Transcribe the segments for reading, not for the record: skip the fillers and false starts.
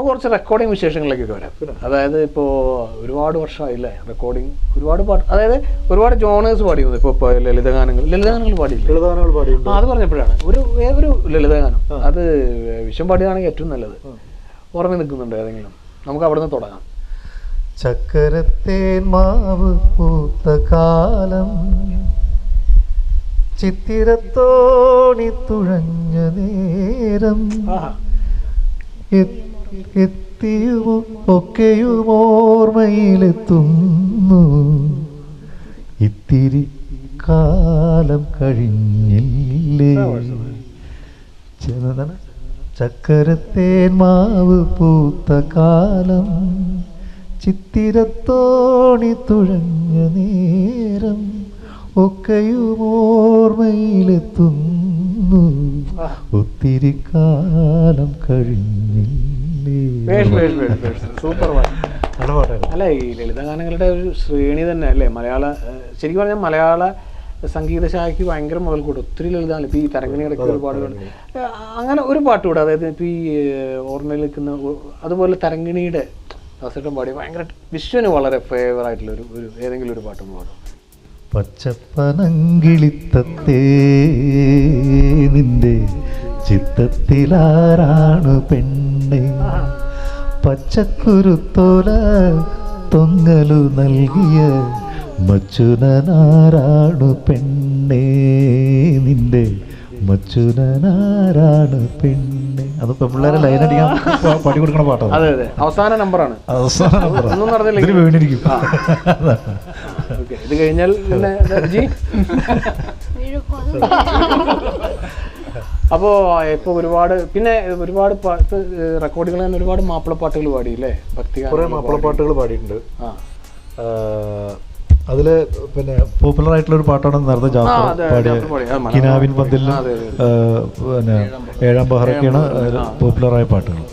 കുറച്ച് റെക്കോർഡിങ് വിശേഷങ്ങളിലേക്കൊക്കെ വരാം. അതായത് ഇപ്പോൾ ഒരുപാട് വർഷമായില്ലേ റെക്കോർഡിങ്, ഒരുപാട് പാട്ട്, അതായത് ഒരുപാട് ജോണേഴ്സ് പാടിയിരുന്നു. ഇപ്പോൾ ലളിതഗാനങ്ങൾ പാടിയില്ല, അത് പറഞ്ഞപ്പോഴാണ് ഒരു ലളിതഗാനം, അത് വിശ്വം പാടിയതാണെങ്കിൽ ഏറ്റവും നല്ലത്. ഓർമ്മ നിൽക്കുന്നുണ്ട് ഏതെങ്കിലും? നമുക്ക് അവിടെ നിന്ന് തുടങ്ങാം. ചക്കരത്തേൻ മാവ് പൂത്ത കാലം, ചിത്തിരത്തോണി തുഴഞ്ഞ നേരം, എത്തിയുമോ ഒക്കെയും ഓർമ്മയിലെത്തുന്നു, ഇത്തിരി കാലം കഴിഞ്ഞില്ലേ. ചക്കരത്തേൻ മാവ് പൂത്ത കാലം, ചിത്തിരത്തോണി തുഴഞ്ഞ നേരം, ഒക്കെയും ഓർമ്മയിലെത്തുന്നു, ഒത്തിരി കാലം കഴിഞ്ഞില്ലേ. സൂപ്പർ പാട്ട്. അല്ല, ഈ ലളിതഗാനങ്ങളുടെ ഒരു ശ്രേണി തന്നെ അല്ലേ മലയാള, ശരിക്കും പറഞ്ഞാൽ മലയാള സംഗീതശാഖയ്ക്ക് ഭയങ്കര മുതൽക്കൂട്ട്. ഒത്തിരി ലളിതഗാനം ഇപ്പോൾ ഈ തരംഗിണിയുടെ ഒരുപാട് അങ്ങനെ ഒരു പാട്ടുകൂടെ, അതായത് ഇപ്പോൾ ഈ ഓർമ്മയിൽ നിൽക്കുന്ന അതുപോലെ തരംഗിണിയുടെ ദാസേട്ടൻ പാടി ഭയങ്കര വിശ്വന് വളരെ ഫേവറായിട്ടുള്ള ഒരു ഏതെങ്കിലും ഒരു പാട്ടൊന്ന് പാടും. പച്ചപ്പനങ്കിളിത്തത്തേ നിന്റെ ചിത്തത്തിലാരാണു പെണ്ണെ, പച്ചക്കുരുത്തോല തൊങ്ങലു നൽകിയ മച്ചുനാരാണു പെണ്ണേ, നിന്റെ മച്ചുനാരാണ് പെണ്ണെ. അത് പെൺപിള്ളേരെ ലൈനടിക്കാൻ പാടി കൊടുക്കണ പാട്ടാണ്. അതെ അതെ, അവസാന നമ്പറാണ്. വീണിരിക്കും. ഇത് കഴിഞ്ഞാൽ അപ്പോൾ ഇപ്പോൾ ഒരുപാട് പിന്നെ ഒരുപാട് പാട്ട് റെക്കോർഡുകൾ തന്നെ ഒരുപാട് മാപ്പിളപ്പാട്ടുകൾ പാടി അല്ലേ? ഭക്തി കുറേ മാപ്പിളപ്പാട്ടുകൾ പാടിയിട്ടുണ്ട്. അതില് പിന്നെ പോപ്പുലർ ആയിട്ടുള്ള ഒരു പാട്ടാണ് നേരത്തെ ജാഫർ പാടിയ കിനാവിൻ പന്തിലും പിന്നെ ഏഴാം ബഹറൊക്കെയാണ് പോപ്പുലറായ പാട്ടുകൾ.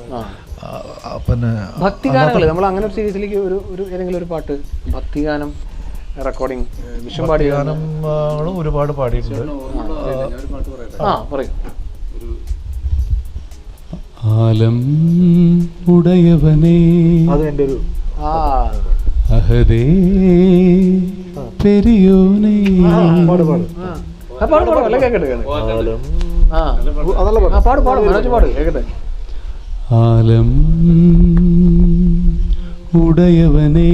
പിന്നെ ഭക്തിഗാനങ്ങൾ നമ്മൾ അങ്ങനെ ഒരു സീരീസിലേക്ക് ഒരു ഏതെങ്കിലും ഒരു പാട്ട് ഭക്തിഗാനം റെക്കോർഡിങ് വിശ്വം പാടിയ ഗാനങ്ങളും ഒരുപാട് പാടിയിട്ടുണ്ട്. പറയും. ആലം ഉടയവനേ, അത് എൻ്റെ ഒരു അഹദേ പെരിയോനേ. ആലം ഉടയവനേ,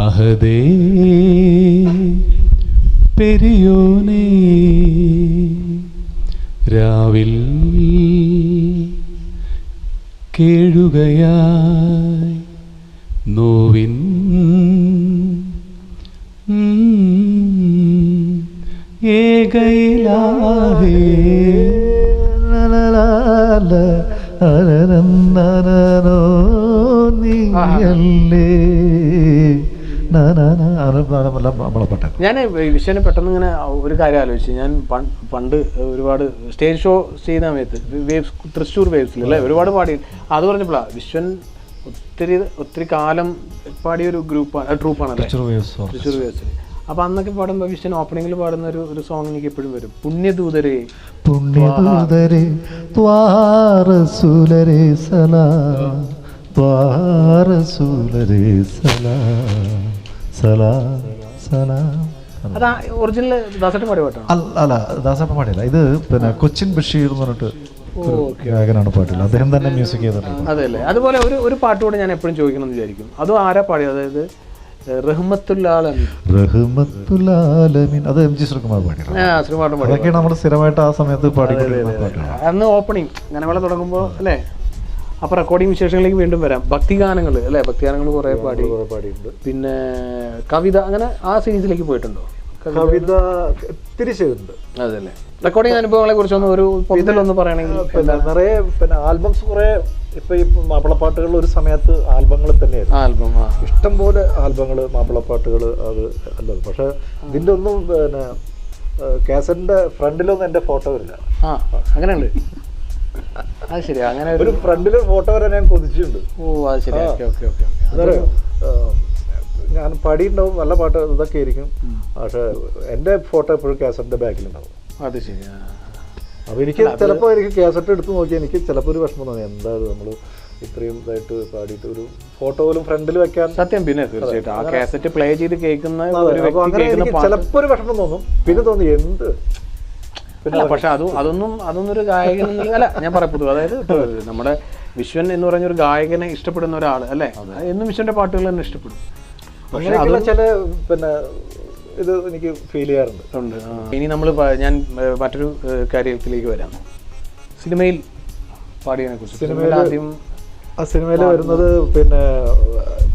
അഹദേ പെരിയോനേ, രാവിൽ കേഴുകയായി നോവിൻ ഏകയിലാഹേ നീയല്ലേ. ഞാൻ വിശ്വനെ പെട്ടെന്ന് ഇങ്ങനെ ഒരു കാര്യം ആലോചിച്ചു. ഞാൻ പണ്ട് ഒരുപാട് സ്റ്റേജ് ഷോ ചെയ്ത സമയത്ത് വേവ്സ്, തൃശ്ശൂർ വേവ്സിൽ അല്ലേ ഒരുപാട് പാടി. അത് പറഞ്ഞപ്പോഴാണ് വിശ്വൻ ഒത്തിരി കാലം പാടിയൊരു ട്രൂപ്പാണല്ലേ തൃശ്ശൂർ വേവ്സിൽ. അപ്പൊ അന്നൊക്കെ പാടുമ്പോൾ വിശ്വൻ ഓപ്പണിംഗിൽ പാടുന്ന ഒരു സോങ് എനിക്ക് എപ്പോഴും വരും, പുണ്യദൂതരേ പുണ്യദൂതരേ ത്വാറസൂലരേ സലാം, ത്വാറസൂലരേ സലാം സലാം സലാം. അതാ ഒറിജിനൽ ദാസേട്ടൻ പാടിയ പാട്ടാണ്? അല്ല, ദാസേട്ടൻ പാടിയല്ല. ഇത് പിന്നെ കൊച്ചിൻ ബഷീർ എന്ന് പറഞ്ഞിട്ട് ഗായകനാണ് പാട്ടില്ല, അദ്ദേഹം തന്നെ മ്യൂസിക് ചെയ്തിട്ടുണ്ട്. അതെ അല്ലേ. അതുപോലെ ഒരു പാട്ടുകൂടെ ഞാൻ എപ്പോഴും ചോദിക്കണം എന്ന് വിചാരിക്കും, അതും ആരാ പാടിയത്? അതായത് റഹ്മത്തുല്ലാലമീൻ, അത് എം ജി ശ്രീകുമാർ പാടിയത്. അതൊക്കെയാണ് നമ്മൾ സ്ഥിരമായിട്ട് ആ സമയത്ത് പാടിക്കൊണ്ടിരുന്ന പാട്ടാണ്. അന്ന് ഓപ്പണിങ് ഗാനമേള തുടങ്ങുമ്പോൾ അല്ലേ. അപ്പൊ റെക്കോർഡിംഗ് വിശേഷങ്ങളിലേക്ക് വീണ്ടും വരാം. ഭക്തിഗാനങ്ങൾ അല്ലേ, ഭക്തിഗാനങ്ങൾ കുറെ പാടിയിട്ടുണ്ട്. പിന്നെ കവിത, അങ്ങനെ ആ സീരീസിലേക്ക് പോയിട്ടുണ്ടോ? കവിത ഒത്തിരി ചെയ്തിട്ടുണ്ട്. അതല്ലേ. റെക്കോർഡിംഗ് അനുഭവങ്ങളെ കുറിച്ചൊന്ന് ഒരു പൊതുവിലൊന്ന് പറയണമെങ്കിൽ? നിറയെ പിന്നെ ആൽബംസ് കുറെ. ഇപ്പൊ ഈ മാപ്പിളപ്പാട്ടുകൾ ഒരു സമയത്ത് ആൽബങ്ങൾ തന്നെയായിരുന്നു, ഇഷ്ടംപോലെ ആൽബങ്ങൾ മാപ്പിളപ്പാട്ടുകൾ. അത് അല്ലത്. പക്ഷെ ഇതിന്റെ ഒന്നും പിന്നെ കാസറ്റിന്റെ ഫ്രണ്ടിലൊന്നും എന്റെ ഫോട്ടോ വരില്ല. അങ്ങനെയുണ്ട്. അത് ശരി. അങ്ങനെ ഒരു ഫ്രണ്ടില് ഫോട്ടോ വരാൻ ഞാൻ കൊതിച്ചിട്ടുണ്ട്. ഓ അത് ശരി. ഞാൻ പാടിയിട്ടുണ്ടാവും, നല്ല പാട്ട് ഇതൊക്കെ ആയിരിക്കും. പക്ഷെ എന്റെ ഫോട്ടോ എപ്പോഴും കാസറ്റിന്റെ ബാക്കിലുണ്ടാവും. അത് ശരി. അപ്പോൾ എനിക്ക് ചിലപ്പോൾ എനിക്ക് കാസറ്റ് എടുത്ത് നോക്കിയാൽ എനിക്ക് ചിലപ്പോൾ ഒരു വിഷമം തോന്നി, എന്താ നമ്മൾ ഇത്രയും ഇതായിട്ട് പാടിയിട്ട് ഒരു ഫോട്ടോ പോലും ഫ്രണ്ടിൽ വെക്കാൻ. സത്യം, പിന്നെ തീർച്ചയായിട്ടും ആ കാസറ്റ് പ്ലേ ചെയ്ത് കേൾക്കുന്ന ചിലപ്പോൾ ഒരു വിഷമം തോന്നും. പിന്നെ തോന്നി എന്ത് അല്ല, പക്ഷെ അതൊന്നും ഒരു ഗായകൻ അല്ല ഞാൻ പറയപ്പെട്ടു. അതായത് നമ്മുടെ വിശ്വൻ എന്ന് പറഞ്ഞൊരു ഗായകനെ ഇഷ്ടപ്പെടുന്ന ഒരാൾ അല്ലേ, എന്നും വിശ്വന്റെ പാട്ടുകൾ തന്നെ ഇഷ്ടപ്പെടും. അങ്ങനെയൊക്കെയുള്ള ചില പിന്നെ ഇത് എനിക്ക് ഫീൽ ചെയ്യാറുണ്ട്. ഇനി ഞാൻ മറ്റൊരു കാര്യത്തിലേക്ക് വരാം. സിനിമയിൽ പാടിയതിനെ കുറിച്ച്. ആ സിനിമയിൽ വരുന്നത് പിന്നെ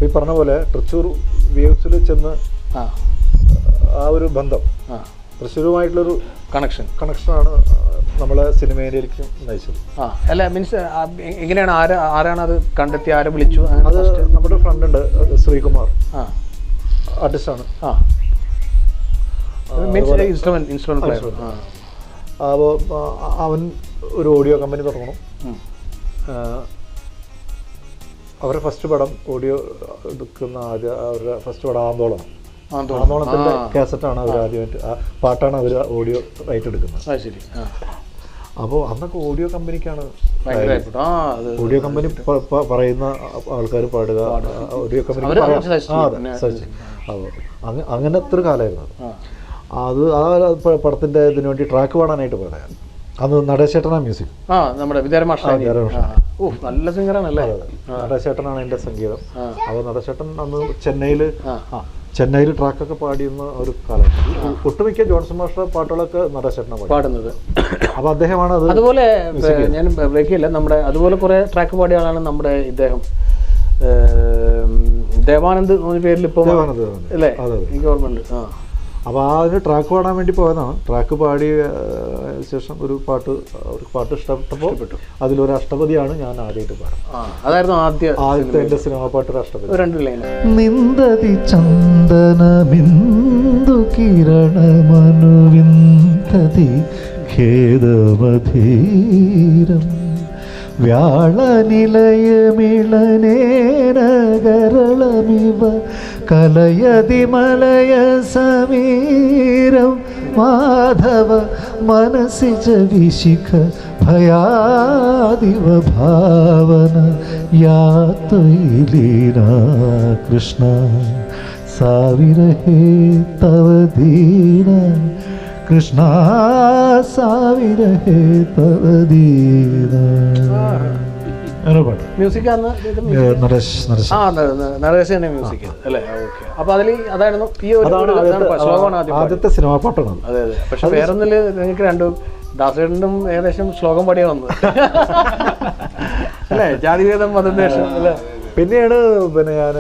ഈ പറഞ്ഞ പോലെ തൃശ്ശൂർ വേവ്സിൽ ചെന്ന് ആ ഒരു ബന്ധം, തൃശ്ശൂരുമായിട്ടുള്ളൊരു കണക്ഷനാണ് നമ്മളെ സിനിമയിലേക്ക് നയിച്ചത്. അല്ല മീൻസ് എങ്ങനെയാണ്, ആരാണ് അത് കണ്ടെത്തി, ആരെ വിളിച്ചു? അത് നമ്മുടെ ഫ്രണ്ട് ഉണ്ട് ശ്രീകുമാർ, ആർട്ടിസ്റ്റാണ്. അപ്പോൾ അവൻ ഒരു ഓഡിയോ കമ്പനി തുടങ്ങണം. അവരുടെ ഫസ്റ്റ് പടം ഓഡിയോ എടുക്കുന്ന അവരുടെ ഫസ്റ്റ് പടം ആന്തോളത്തിന്റെ കാസറ്റാണ് അവർ ആദ്യമായിട്ട്, ആ പാട്ടാണ് അവർ ഓഡിയോ റൈറ്റ് എടുക്കുന്നത്. അപ്പോൾ അന്നൊക്കെ ഓഡിയോ കമ്പനിക്കാണ്, ഓഡിയോ കമ്പനി പറയുന്ന ആൾക്കാർ പാടുക, ഓഡിയോ കമ്പനി അപ്പോൾ അങ്ങനത്തെ ഒരു കാലമായിരുന്നു അത്. ആ പടത്തിന്റെ ഇതിനു വേണ്ടി ട്രാക്ക് പാടാനായിട്ട് പോയതാണ്. അന്ന് നടേശേട്ടനാണ് മ്യൂസിക്, നമ്മുടെ നല്ല സിംഗറാണല്ലേ. നടേശേട്ടനാണ് എൻ്റെ സംഗീതം. അപ്പോൾ നടേശേട്ടൻ അന്ന് ചെന്നൈയിൽ ട്രാക്കൊക്കെ പാടിയുന്ന ഒരു കാലമാണ്. ഒട്ടുമിക്ക ജോൺസൺ മാസ്റ്റർ പാട്ടുകളൊക്കെ നടേശേട്ടനാണ് പാടുന്നത്. അപ്പോൾ അദ്ദേഹമാണ് അത്. അതുപോലെ ഞാൻ ബ്രേക്ക് ചെയ്യില്ല, നമ്മുടെ അതുപോലെ കുറെ ട്രാക്ക് പാടിയ ആളാണ് നമ്മുടെ ഇദ്ദേഹം ദേവാനന്ദ് പേരിൽ ഇപ്പോൾ അല്ലേ, എനിക്ക് ഓർമ്മയുണ്ട്. അപ്പോൾ അതിന് ട്രാക്ക് പാടാൻ വേണ്ടി പോയതാണ്. ട്രാക്ക് പാടിയ ശേഷം ഒരു പാട്ട് ഇഷ്ടപ്പെട്ടപ്പോൾ അതിലൊരു അഷ്ടപതിയാണ് ഞാൻ ആദ്യമായിട്ട് പാടുന്നത്. അതായിരുന്നു ആദ്യത്തെ എൻ്റെ സിനിമാ പാട്ട് ഒരു അഷ്ടപതി. 2 ലൈൻ. നിന്ദതി ചന്ദനമിന്ദു കിരണമനുവിന്ദതി ഖേദമധീരം വ്യാളനിലയമിളനേനഗരളമിവ കലയതിമലയ സമീരം മാധവ മനസിജ വിശിഖ ഭയാദിവ ഭാവന യാത്വൈലീന കൃഷ്ണ സാവിരഹേ തവ ദീന കൃഷ്ണ സാവിരഹേ തവ ദീന. മ്യൂസിക് നടേശ് തന്നെ മ്യൂസിക് അല്ലേ? ഓക്കെ. അപ്പൊ അതിൽ അതായിരുന്നു ഈ ഒരു ശ്ലോകമാണ് ആദ്യത്തെ സിനിമാ പാട്ടാണ്. അതെ അതെ. പക്ഷെ വേറൊന്നില് നിങ്ങൾക്ക് രണ്ടും ദാസേട്ടനും ഏകദേശം ശ്ലോകം പാടിയാ വന്നത് അല്ലേ? ജാതിവേദം മതദ്വേഷം അല്ലേ? പിന്നെയാണ് പിന്നെ ഞാൻ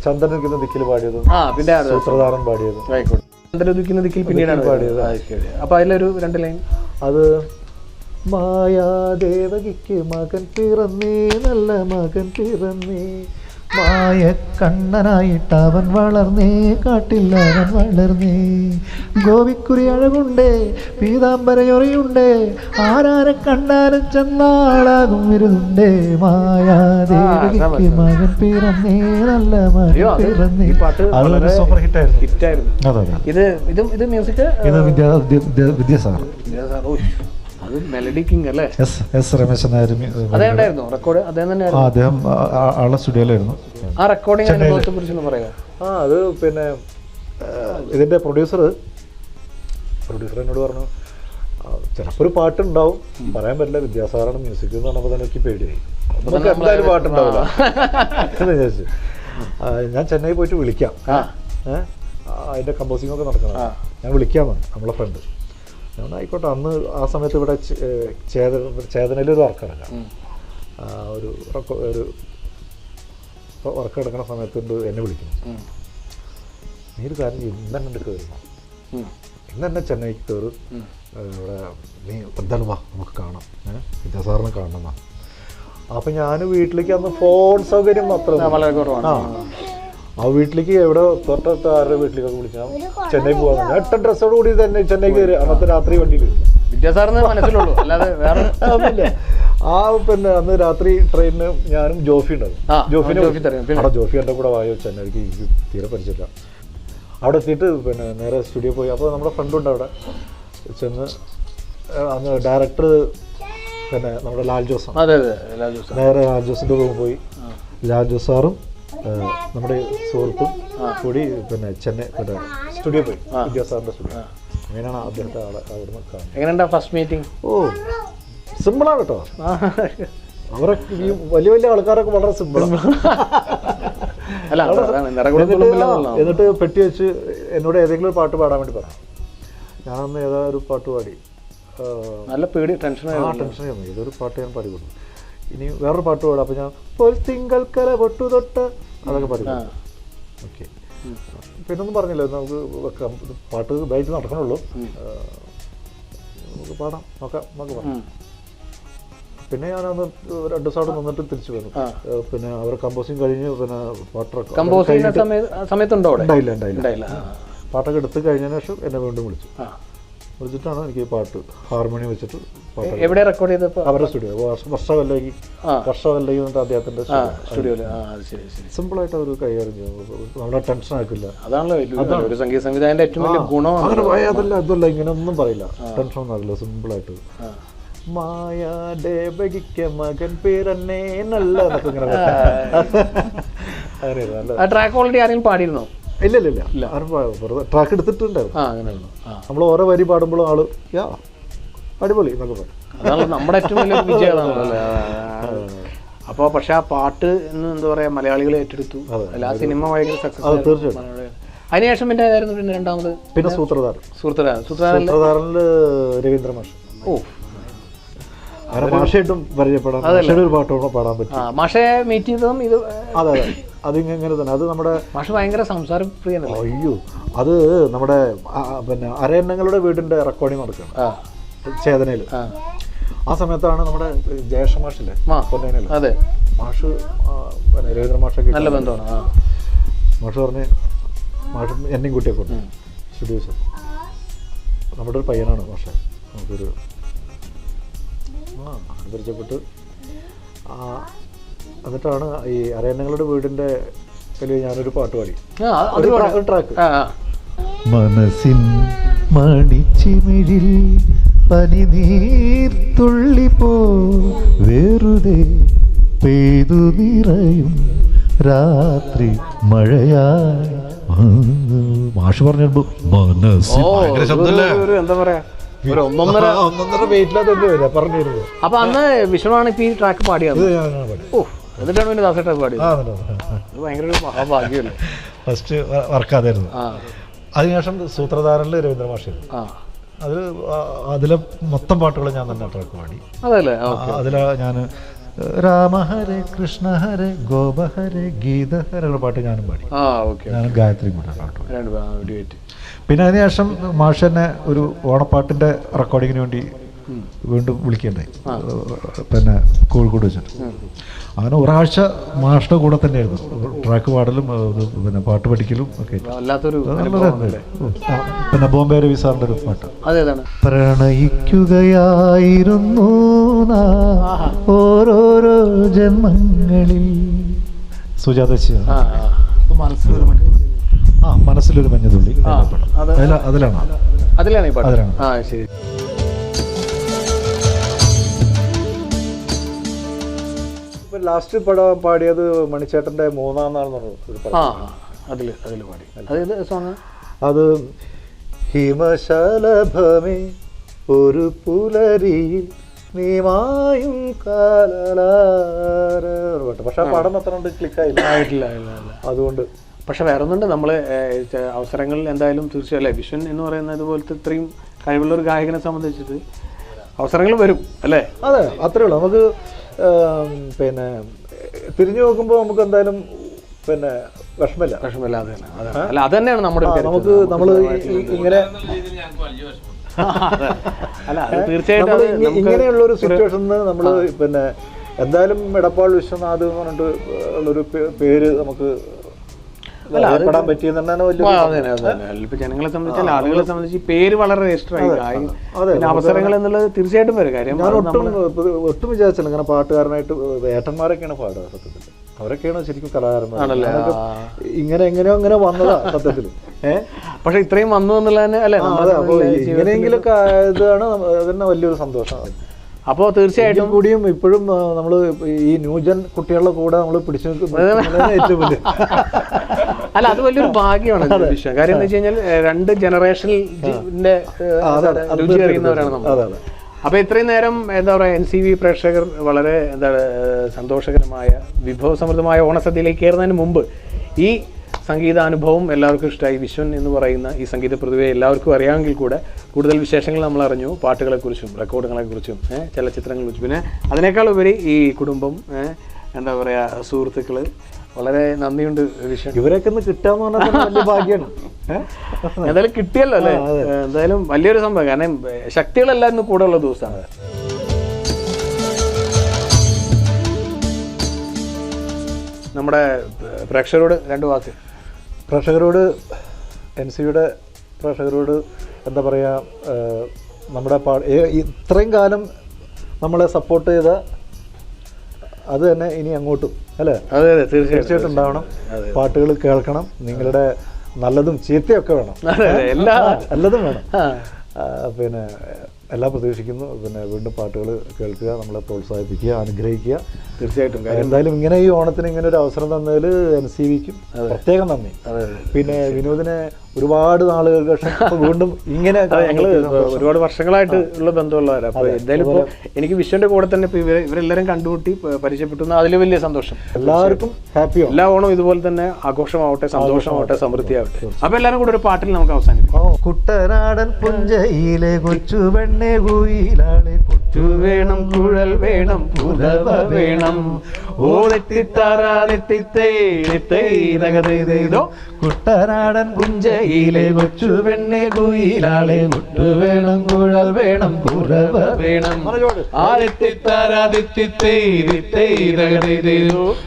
ചന്ദ്രനുദിക്കുന്ന ദിക്കിൽ പാടിയതും പിന്നെ സൂത്രധാരൻ പാടിയതും. ആയിക്കോട്ടെ. ചന്ദ്രനുദിക്കുന്ന ദിക്കിൽ പിന്നീടാണ് പാടിയത്. അപ്പൊ അതിലൊരു 2 ലൈൻ. അത് മായാദേവകിക്ക് മകൻ പിറന്നേ, നല്ല മകൻ പിറന്നേ, മായ കണ്ണനായിട്ട് അവൻ വളർന്നേ, കാട്ടിൽ അവൻ വളർന്നേ, ഗോപിക്കുരി അഴകുണ്ടേ, പീതാംബരയൊറിയുണ്ടേ, ആരാരെ കണ്ടാലും ചെന്നാളാകും വിരുന്നുണ്ടേ, മായാദേവിക്ക് മകൻ പിറന്നേ, നല്ല മകൻ പിറന്നേ. അതൊരു സൂപ്പർ ഹിറ്റായിരുന്നു. അതെ. ഇത് മ്യൂസിക് വിദ്യാസാഗർ. മെലഡി കിങ് അല്ലേ? രമേശൻ നായർ റെക്കോർഡ് അദ്ദേഹം ആളുടെ സ്റ്റുഡിയോയിലായിരുന്നു. ആ റെക്കോർഡിംഗ് അനുഭവത്തെ കുറിച്ചൊന്ന് പറയാം. അത് പിന്നെ ഇതിന്റെ പ്രൊഡ്യൂസർ എന്നോട് പറഞ്ഞു, ചിലപ്പോൾ ഒരു പാട്ടുണ്ടാവും, പറയാൻ പറ്റില്ല, വിദ്യാസാഗറാണ് മ്യൂസിക് എന്ന് പറഞ്ഞപ്പോൾ തന്നെ എനിക്ക് പേടിയായി, നമുക്ക് എന്തായാലും പാട്ടുണ്ടാവില്ല എന്ന് വിചാരിച്ചു. ഞാൻ ചെന്നൈ പോയിട്ട് വിളിക്കാം, അതിന്റെ കമ്പോസിംഗ് ഒക്കെ നടക്കണം, ഞാൻ വിളിക്കാമെന്ന് നമ്മളെ ഫ്രണ്ട്. ഞാൻ ആയിക്കോട്ടെ. അന്ന് ആ സമയത്ത് ഇവിടെ ചേതനയിലൊരു വർക്ക് നടക്കാം, ഒരു വർക്ക് എടുക്കുന്ന സമയത്തുണ്ട് എന്നെ വിളിക്കുന്നു, നീ ഒരു കാര്യം ഇന്ന് തന്നെ കയറുന്നു, ഇന്ന് തന്നെ ചെന്നൈക്ക് കയറും, ഇവിടെ നീ എന്തായാലും വാ നമുക്ക് കാണാം, വിദ്യാസാഗറിനെ കാണണം. അപ്പം ഞാൻ വീട്ടിലേക്ക് അന്ന് ഫോൺ സൗകര്യം അത്ര വളരെ കുറവാണ്. ആ വീട്ടിലേക്ക് എവിടെ തൊട്ടടുത്ത ആരുടെ വീട്ടിലേക്കൊക്കെ വിളിച്ചാൽ ചെന്നൈ പോകാൻ, ഞാൻ 8 ഡ്രസ്സോട് കൂടി തന്നെ ചെന്നൈ കയറി അന്നത്തെ രാത്രി വണ്ടിയിൽ. വിദ്യാസാഗറിന് മനസ്സിലുള്ളൂ, അല്ലാതെ വേറെ ഒന്നുമില്ല. ആ പിന്നെ അന്ന് രാത്രി ട്രെയിനിന് ഞാനും ജോഫി ഉണ്ടാവും, ജോഫി എൻ്റെ കൂടെ വായോ ചെന്നൈക്ക് എനിക്ക് തീരെ പരിചയമില്ല. അവിടെ എത്തിയിട്ട് പിന്നെ നേരെ സ്റ്റുഡിയോ പോയി. അപ്പോൾ നമ്മുടെ ഫ്രണ്ടുണ്ട് അവിടെ ചെന്ന് അന്ന് ഡയറക്ടർ പിന്നെ നമ്മുടെ ലാൽ ജോസാണ്. അതെ അതെ ലാൽ ജോസ്. നേരെ ലാൽ ജോസിൻ്റെ റൂമിൽ പോയി ലാൽ ജോസ് സാറും നമ്മുടെ സുഹൃത്തും കൂടി പിന്നെ ചെന്നൈ പിന്നെ സ്റ്റുഡിയോ പോയി, വിദ്യാ സാറിൻ്റെ സ്റ്റുഡിയോ. അങ്ങനെയാണ് അദ്ദേഹത്തെ അവിടെ കാണുന്നത്. എങ്ങനെയുണ്ടാ ഫസ്റ്റ് മീറ്റിംഗ്? ഓ സിമ്പിളാണ് കേട്ടോ. അവരെ ഈ വലിയ വലിയ ആൾക്കാരൊക്കെ വളരെ സിമ്പിളാണ്. എന്നിട്ട് പെട്ടി വെച്ച് എന്നോട് ഏതെങ്കിലും ഒരു പാട്ട് പാടാൻ വേണ്ടി പറഞ്ഞു. ഞാനന്ന് ഏതാ ഒരു പാട്ട് പാടി. നല്ല പേടി ടെൻഷനായിരുന്നു. ഏതൊരു പാട്ട് ഞാൻ പാടി കൊടുത്തു. ഇനി വേറൊരു പാട്ട് പാടാം. അപ്പോൾ ഞാൻ ഒരു തിങ്കൽക്കര പൊട്ടു തൊട്ട് അതൊക്കെ പാടി. ഓക്കെ, പിന്നൊന്നും പറഞ്ഞില്ല, നമുക്ക് വെക്കാം, പാട്ട് ഇതായിട്ട് നടക്കണുള്ളൂ, നമുക്ക് പാടാം, നോക്കാം നമുക്ക് പാടാം. പിന്നെ ഞാനന്ന് 2 ദിവസം അവിടെ നിന്നിട്ട് തിരിച്ചു വന്നു. പിന്നെ അവർ കമ്പോസിങ് കഴിഞ്ഞ് പിന്നെ പാട്ടൊക്കെ ഉണ്ടായില്ല. പാട്ടൊക്കെ എടുത്ത് കഴിഞ്ഞതിന് ശേഷം എന്നെ വീണ്ടും വിളിച്ചിട്ടാണ് എനിക്ക് പാട്ട് ഹാർമോണിയം വെച്ചിട്ട് എവിടെ റെക്കോർഡ് ചെയ്തപ്പോൾ? അവരുടെ സ്റ്റുഡിയോ വർഷവല്ലി എന്നിട്ട് അദ്ദേഹത്തിന്റെ സ്റ്റുഡിയോയിൽ സിമ്പിളായിട്ട് അവർ കൈകാര്യം ചെയ്യും. നമ്മളെ ടെൻഷൻ ആക്കില്ല. അതാണല്ലോ ഒരു സംഗീത സംവിധായകന്റെ ഏറ്റവും വലിയ ഗുണം. അതല്ല ഇങ്ങനെ ഒന്നും പറയില്ല, ടെൻഷൻ ഒന്നും ആകില്ല. സിമ്പിളായിട്ട് മായാ ദേവകിക്ക് മകൻ പേരന്നെ നല്ല ട്രാക്ക് ഓൾറെഡി ആരെങ്കിലും പാടിയിരുന്നോ? ഇല്ല ആരും ട്രാക്ക് എടുത്തിട്ടുണ്ടായിരുന്നു. നമ്മൾ ഓരോ വരി പാടുമ്പോഴും ആള് യാ അടിപൊളി എന്നൊക്കെ പറയും. അതാണ് നമ്മുടെ ഏറ്റവും വലിയ വിജയമാണല്ലോ. അപ്പോൾ പക്ഷെ ആ പാട്ട് എന്ന് എന്താ പറയാ മലയാളികൾ ഏറ്റെടുത്തു. ആ സിനിമ ഭയങ്കര സക്സസ്. തീർച്ചയായിട്ടും. അതിനുശേഷം പിന്നെ ഏതായിരുന്നു പിന്നെ രണ്ടാമത്? പിന്നെ സൂത്രധാരനിൽ രവീന്ദ്ര മാഷ്. ഓ, മാഷയായിട്ടും പരിചയപ്പെടാം. ഒരു പാട്ടോടെ പാടാൻ പറ്റും. മാഷെ മീറ്റ് ചെയ്തതും ഇത് അതെ അതിങ്ങനെ തന്നെ. അത് നമ്മുടെ മാഷ് ഭയങ്കര സംസാരപ്രിയനല്ലേ? അയ്യോ, അത് നമ്മുടെ പിന്നെ അരയന്നങ്ങളുടെ വീടിന്റെ റെക്കോർഡിങ് നടക്കുകയാണ് ചേതനയിൽ. ആ സമയത്താണ് നമ്മുടെ ജയേഷ മാഷില്ലേ കൊല്ലയില്. അതെ, മാഷ് പിന്നെ രവീന്ദ്ര മാഷൊക്കെ നല്ല ബന്ധമാണ്. മാഷ് പറഞ്ഞ് മാഷ് എന്നെയും കുട്ടിയൊക്കെ ഉണ്ട് സ്റ്റുഡിയോസ്. നമ്മുടെ ഒരു പയ്യനാണ് മാഷ്. നമുക്കൊരു പരിചയപ്പെട്ട് എന്നിട്ടാണ് ഈ അരയന്നങ്ങളുടെ വീടിന്റെ ഞാനൊരു പാട്ട് പാടി. ഒരു ട്രാക്ക്. മനസ്സിൻ മണിച്ചിമിഴിൽ പനിനീർ തുള്ളിപ്പോ വെറുതെ പെയ്തു നിറയും രാത്രി മഴയായി. മാഷ് പറഞ്ഞപ്പോ എന്താ പറയാ, ഒന്നൊന്നര വെയിറ്റിലത് പറഞ്ഞിരുന്നു. അപ്പൊ അന്ന് വിഷ്ണുവാണ് ഇപ്പൊ ഈ ട്രാക്ക് പാടിയത്. ഓ, എന്നിട്ടാണ് പിന്നെ ദാസേട്ട പാടിയത്. ഭയങ്കര ഒരു മഹാഭാഗ്യമല്ലേ. ഫസ്റ്റ് വർക്കാതായിരുന്നു. അതിനുശേഷം സൂത്രധാരനിൽ രവീന്ദ്ര മാഷ്. അതിലെ മൊത്തം പാട്ടുകൾ ഞാൻ തന്നെ ട്രാക്ക് പാടി. അതല്ലേ? അതിലാ ഞാൻ രാമഹരെ കൃഷ്ണ ഹരെ ഗോപഹരെ ഗീതഹര പാട്ട് ഞാനും പാടി. ഞാനും ഗായത്രി കൂടെ പാട്ട്. പിന്നെ അതിനുശേഷം മാഷ് തന്നെ ഒരു ഓണപ്പാട്ടിൻ്റെ റെക്കോർഡിങ്ങിന് വേണ്ടി വീണ്ടും വിളിക്കണ്ടായി, പിന്നെ കോഴിക്കോട് വെച്ചിട്ട്. അങ്ങനെ ഒരാഴ്ച മാഷിൻ്റെ കൂടെ തന്നെയായിരുന്നു ട്രാക്ക് പാടലും പിന്നെ പാട്ട് പഠിക്കലും ഒക്കെ. പിന്നെ ബോംബെ രവി സാറിൻ്റെ ഒരു പാട്ട്, പ്രണയിക്കുകയായിരുന്നു ഓരോരോ ജന്മങ്ങളിൽ. സുജാത മനസ്സിലൊരു മഞ്ഞതുള്ളി അതിലാണ് ഈ പാട്ട്. ശരി. ലാസ്റ്റ് പടം പാടിയത് മണിച്ചേട്ടന്റെ 3-ാം നാൾ പാടി. അത് ഹിമശലഭമേ ഒരു പുലരിയിൽ നീമായും കാലാര പാട്ട്. പക്ഷെ ആ പടം അത്ര ക്ലിക്കായില്ല. അതുകൊണ്ട് പക്ഷെ വേറെ ഒന്നുണ്ട്, നമ്മൾ അവസരങ്ങളിൽ എന്തായാലും തീർച്ചയായും അല്ലേ, വിഷ്വൻ എന്ന് പറയുന്നത് ഇതുപോലത്തെ ഇത്രയും കഴിവുള്ള ഒരു ഗായകനെ സംബന്ധിച്ചിട്ട് അവസരങ്ങൾ വരും അല്ലേ? അതെ, അത്രേ ഉള്ളൂ. നമുക്ക് പിന്നെ തിരിഞ്ഞു നോക്കുമ്പോൾ നമുക്ക് എന്തായാലും പിന്നെ വിഷമില്ല. അല്ല, അത് തന്നെയാണ് നമ്മുടെ നമുക്ക് നമ്മൾ ഇങ്ങനെ അല്ല തീർച്ചയായിട്ടും ഇങ്ങനെയുള്ളൊരു സിറ്റുവേഷനിൽ നമ്മൾ പിന്നെ എന്തായാലും എടപ്പാൾ വിശ്വനാഥ് എന്ന് പറഞ്ഞിട്ട് ഉള്ളൊരു പേര് നമുക്ക് ജനങ്ങളെ സംബന്ധിച്ചാൽ ആളുകളെ സംബന്ധിച്ച് പേര് വളരെ രജിസ്റ്റർ ആയി. അവസരങ്ങൾ എന്നുള്ളത് തീർച്ചയായിട്ടും വരും. കാര്യം ഒട്ടും വിചാരിച്ചില്ല. അങ്ങനെ പാട്ടുകാരനായിട്ട് ഏട്ടന്മാരൊക്കെയാണ് പാടുക സത്യത്തിൽ. അവരൊക്കെയാണ് ശരിക്കും കലാകാരന്മാർ. ഇങ്ങനെ എങ്ങനെയോ അങ്ങനെ വന്നതാ സത്യത്തിൽ. പക്ഷെ ഇത്രയും വന്നു എന്നുള്ളത് തന്നെ അല്ലേ ഇങ്ങനെയെങ്കിലൊക്കെ ആയതാണ് തന്നെ വലിയൊരു സന്തോഷമാണ്. അപ്പോൾ തീർച്ചയായിട്ടും കൂടിയും ഇപ്പോഴും നമ്മൾ ഈ ന്യൂജൻ കുട്ടികളുടെ കൂടെ നമ്മൾ പിടിച്ചു ഏറ്റവും വലിയ അല്ല അത് വലിയൊരു ഭാഗ്യമാണ്. കാര്യം എന്താ വെച്ച് കഴിഞ്ഞാൽ 2 ജനറേഷനിന്റെ രുചി അറിയുന്നവരാണ് നമ്മൾ. അപ്പൊ ഇത്രയും നേരം എന്താ പറയുക NCV പ്രേക്ഷകർ വളരെ സന്തോഷകരമായ വിഭവസമൃദ്ധമായ ഓണസദ്യയിലേക്ക് കയറുന്നതിന് മുമ്പ് ഈ സംഗീതാനുഭവം എല്ലാവർക്കും ഇഷ്ടമായി. വിശ്വൻ എന്ന് പറയുന്ന ഈ സംഗീത പ്രതിഭയെ എല്ലാവർക്കും അറിയാമെങ്കിൽ കൂടെ കൂടുതൽ വിശേഷങ്ങൾ നമ്മൾ അറിഞ്ഞു. പാട്ടുകളെക്കുറിച്ചും റെക്കോർഡുകളെക്കുറിച്ചും ചലച്ചിത്രങ്ങളെക്കുറിച്ചും പിന്നെ അതിനേക്കാൾ ഉപരി ഈ കുടുംബം എന്താ പറയുക സുഹൃത്തുക്കൾ വളരെ നന്ദിയുണ്ട് വിശ്വൻ. ഇവരൊക്കെ ഒന്ന് കിട്ടാന്ന് പറഞ്ഞാൽ വലിയ ഭാഗ്യമാണ്. എന്തായാലും കിട്ടിയല്ലോ അല്ലേ, എന്തായാലും വലിയൊരു സംഭവം. കാരണം ശക്തികളെല്ലാവരും കൂടെ ഉള്ള ദിവസമാണ്. നമ്മുടെ പ്രേക്ഷകരോട് 2 വാക്ക്. പ്രേക്ഷകരോട് NCVയുടെ പ്രേക്ഷകരോട് എന്താ പറയുക, നമ്മുടെ ഇത്രയും കാലം നമ്മളെ സപ്പോർട്ട് ചെയ്ത അത് തന്നെ ഇനി അങ്ങോട്ടും അല്ലേ? അതെ അതെ തീർച്ചയായിട്ടും ഉണ്ടാവണം. പാട്ടുകൾ കേൾക്കണം, നിങ്ങളുടെ നല്ലതും ചീത്തയൊക്കെ വേണം, നല്ലതും വേണം. പിന്നെ എല്ലാം പ്രതീക്ഷിക്കുന്നു. പിന്നെ വീണ്ടും പാട്ടുകൾ കേൾക്കുക, നമ്മളെ പ്രോത്സാഹിപ്പിക്കുക, അനുഗ്രഹിക്കുക. തീർച്ചയായിട്ടും എന്തായാലും ഇങ്ങനെ ഈ ഓണത്തിന് ഇങ്ങനെ ഒരു അവസരം തന്നതിൽ NCVക്കും പ്രത്യേകം നന്ദി. പിന്നെ വിനോദിനെ ഒരുപാട് നാളുകൾക്ക് ശേഷം വീണ്ടും ഇങ്ങനെ ഞങ്ങൾ ഒരുപാട് വർഷങ്ങളായിട്ട് ഉള്ള ബന്ധമുള്ളവരാണ്. അപ്പോൾ എന്തായാലും ഇപ്പോൾ എനിക്ക് വിശ്വന്റെ കൂടെ തന്നെ ഇപ്പോൾ ഇവരെല്ലാവരും കണ്ടുകൂട്ടി പരിചയപ്പെട്ടു. അതിൽ വലിയ സന്തോഷം. എല്ലാവർക്കും ഹാപ്പിയോ. എല്ലാ ഓണം ഇതുപോലെ തന്നെ ആഘോഷമാവട്ടെ, സന്തോഷമാവട്ടെ, സമൃദ്ധിയാവട്ടെ. അപ്പോൾ എല്ലാവരും കൂടെ ഒരു പാട്ടിൽ നമുക്ക് അവസാനിപ്പിക്കാം. കുട്ടനാടൻ പുഞ്ചയിലെ കൊച്ചു പെണ്ണെ കുയിലാളെ കൊച്ചു വേണം കുഴൽ വേണം പുലവ വേണം കുട്ടനാടൻ പുഞ്ചയിലെ കൊച്ചു പെണ്ണെ കുയിലാളെ കൊട്ടു വേണം കുഴൽ വേണം പുലവ വേണം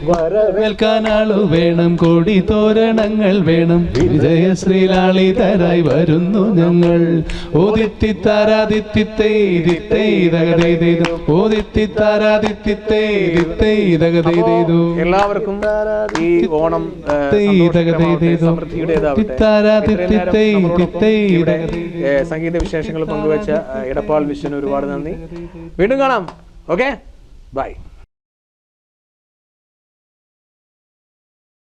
വരവേൽക്കാനാളു വേണം, കോടി തോരണങ്ങൾ വേണം, വിജയശ്രീലാളിതരായി വരുന്നു ഞങ്ങൾ. എല്ലാവർക്കും ഈ ഓണം സംഗീത വിശേഷങ്ങൾ പങ്കുവച്ച ഇടപ്പാൾ വിശ്വന് ഒരുപാട് നന്ദി. വീണ്ടും കാണാം. Okay, by.